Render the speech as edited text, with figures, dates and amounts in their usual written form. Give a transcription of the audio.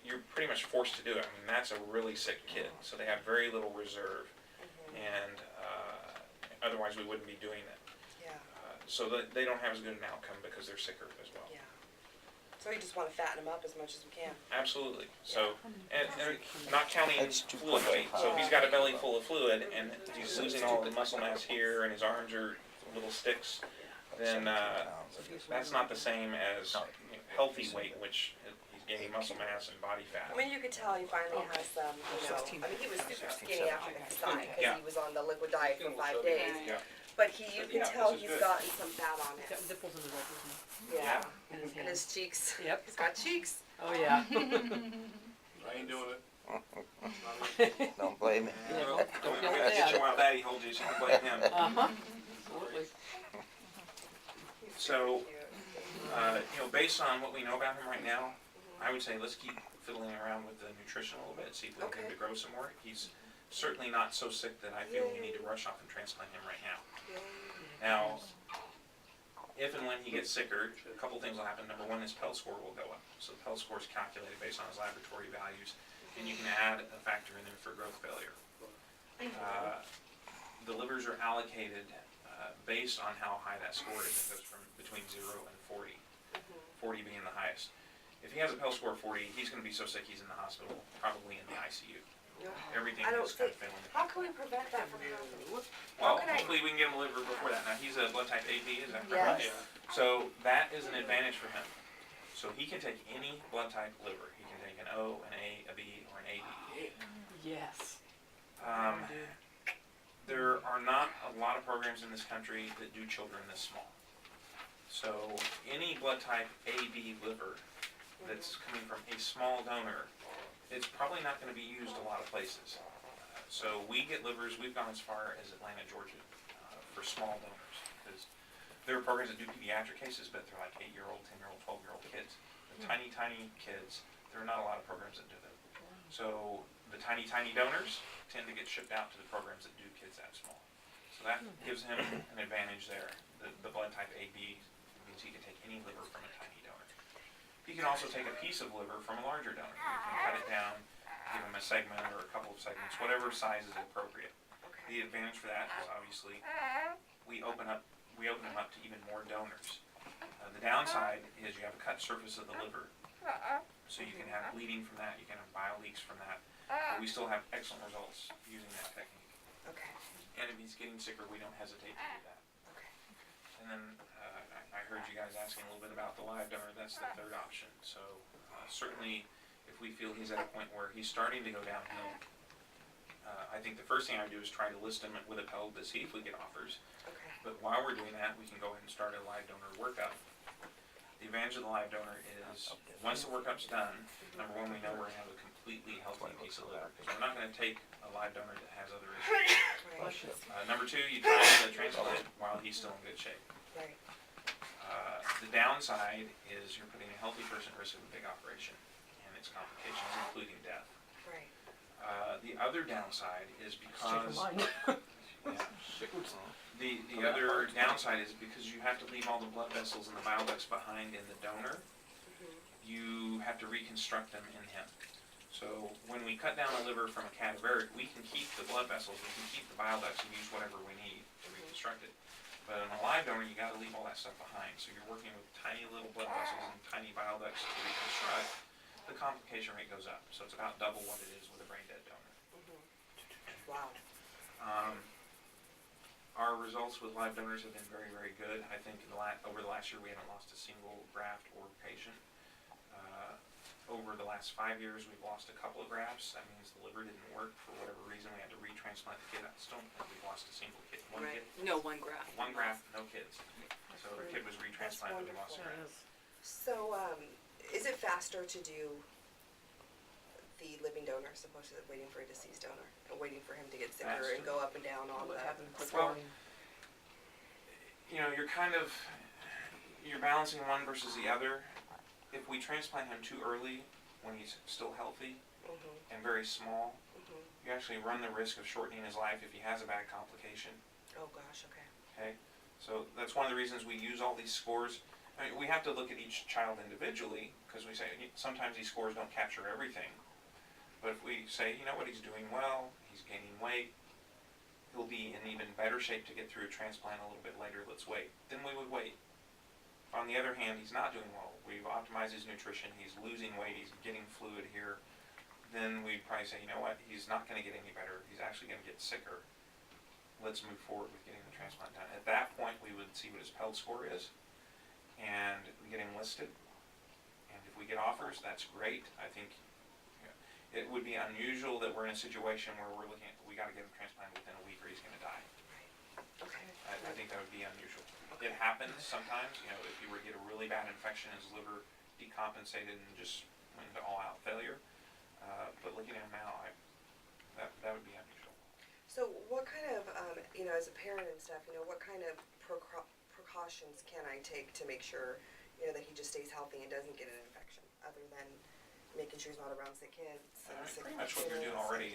you're pretty much forced to do it. I mean, that's a really sick kid, so they have very little reserve, and otherwise we wouldn't be doing it. Yeah. So that they don't have as good an outcome because they're sicker as well. Yeah. So you just want to fatten them up as much as we can. Absolutely. So, and not counting That's too fluid close. weight. So if he's got a belly full of fluid and he's losing all the muscle mass here and his arms are little sticks, then that's not the same as healthy weight, which he's gaining muscle mass and body fat. I mean, you could tell he finally has some, I mean, he was super skinny after the Kasai because Yeah. he was on the liquid diet for 5 days. Yeah. But you can Yeah, tell this is he's good. gotten some fat on He's got him. dimples in his elbows Yeah. now. And his cheeks. Yep. He's got cheeks. Oh, yeah. I ain't doing it. Don't blame me. Yeah, Well, don't we yell gotta at get you Dad. while Daddy holds you, so you can blame him. Uh-huh. Absolutely. So, based on what we know about him right now, I would say let's keep fiddling around with the nutrition a little bit, see if we can get him to grow some more. He's certainly not so sick that I feel we need to rush off and transplant him right now. Now, if and when he gets sicker, a couple things will happen. Number one, his PEL score will go up. So the PEL score is calculated based on his laboratory values, and you can add a factor in there for growth failure. The livers are allocated based on how high that score is. It goes from between 0 and 40, 40 being the highest. If he has a PEL score of 40, he's going to be so sick he's in the hospital, probably in the ICU. Everything I don't is kind of think- failing. How can we prevent that from happening? Well, can I- hopefully we can get him a liver before that. Now, he's a blood type AB, is that Yes. correct? So that is an advantage for him. So he can take any blood type liver. He can take an O, an A, a B, or an AB. Yes. There are not a lot of programs in this country that do children this small. So any blood type AB liver that's coming from a small donor, it's probably not going to be used a lot of places. So we get livers, we've gone as far as Atlanta, Georgia, for small donors. Because there are programs that do pediatric cases, but they're like 8-year-old, 10-year-old, 12-year-old kids. The tiny, tiny kids, there are not a lot of programs that do that. So the tiny, tiny donors tend to get shipped out to the programs that do kids that small. So that gives him an advantage there. The blood type AB means he can take any liver from a tiny donor. He can also take a piece of liver from a larger donor. You can cut it down, give him a segment or a couple of segments, whatever size is appropriate. The advantage for that is obviously we open him up to even more donors. The downside is you have a cut surface of the liver, so you can have bleeding from that, you can have bile leaks from that, but we still have excellent results using that technique. Okay. And if he's getting sicker, we don't hesitate to do that. Okay. And then I heard you guys asking a little bit about the live donor. That's the third option. So certainly, if we feel he's at a point where he's starting to go downhill, I think the first thing I would do is try to list him with a PEL to see if we get offers. Okay. But while we're doing that, we can go ahead and start a live donor workup. The advantage of the live donor is once the workup's done, number one, we know we're going to have a completely healthy piece of liver. So we're not going to take a live donor that has other issues. Right. Number two, you try to transplant while he's still in good shape. Right. The downside is you're putting a healthy person at risk of a big operation and its complications, including death. Right. The other downside is because Mine. the other downside is because you have to leave all the blood vessels and the bile ducts behind in the donor. You have to reconstruct them in him. So when we cut down a liver from a cadaveric, we can keep the blood vessels, we can keep the bile ducts and use whatever we need to reconstruct it. But in a live donor, you got to leave all that stuff behind. So you're working with tiny little blood vessels and tiny bile ducts to reconstruct. The complication rate goes up. So it's about double what it is with a brain dead donor. Wow. Our results with live donors have been very, very good. I think over the last year we haven't lost a single graft or patient. Over the last 5 years we've lost a couple of grafts. That means the liver didn't work for whatever reason. We had to retransplant the kid. I still don't think we've lost a single kid. One Right. kid, No, one graft. one graft, no kids. So the kid was retransplanted and lost a That graft. is. So, is it faster to do the living donor as opposed to waiting for a deceased donor and waiting for him to get sicker Faster. and go up and down on What happened the before? You're balancing one versus the other. If we transplant him too early when he's still healthy and very small, you actually run the risk of shortening his life if he has a bad complication. Oh gosh, okay. Okay, so that's one of the reasons we use all these scores. I mean, we have to look at each child individually, because we say sometimes these scores don't capture everything. But if we say, you know what, he's doing well, he's gaining weight, he'll be in even better shape to get through a transplant a little bit later, let's wait, then we would wait. If on the other hand, he's not doing well, we've optimized his nutrition, he's losing weight, he's getting fluid here, then we'd probably say, you know what, he's not going to get any better, he's actually going to get sicker. Let's move forward with getting the transplant done. At that point, we would see what his PELD score is and get him listed. And if we get offers, that's great. I think it would be unusual that we're in a situation where we're looking at, we got to get him transplanted within a week or he's going to die. Okay. I think that would be unusual. It happens sometimes, you know, if you were to get a really bad infection, his liver decompensated and just went into all-out failure. But looking at him now, that would be unusual. So what kind of, you know, as a parent and stuff, you know, what kind of precautions can I take to make sure, you know, that he just stays healthy and doesn't get an infection, other than making sure he's not around sick kids and sick Pretty much what you're doing parents? already.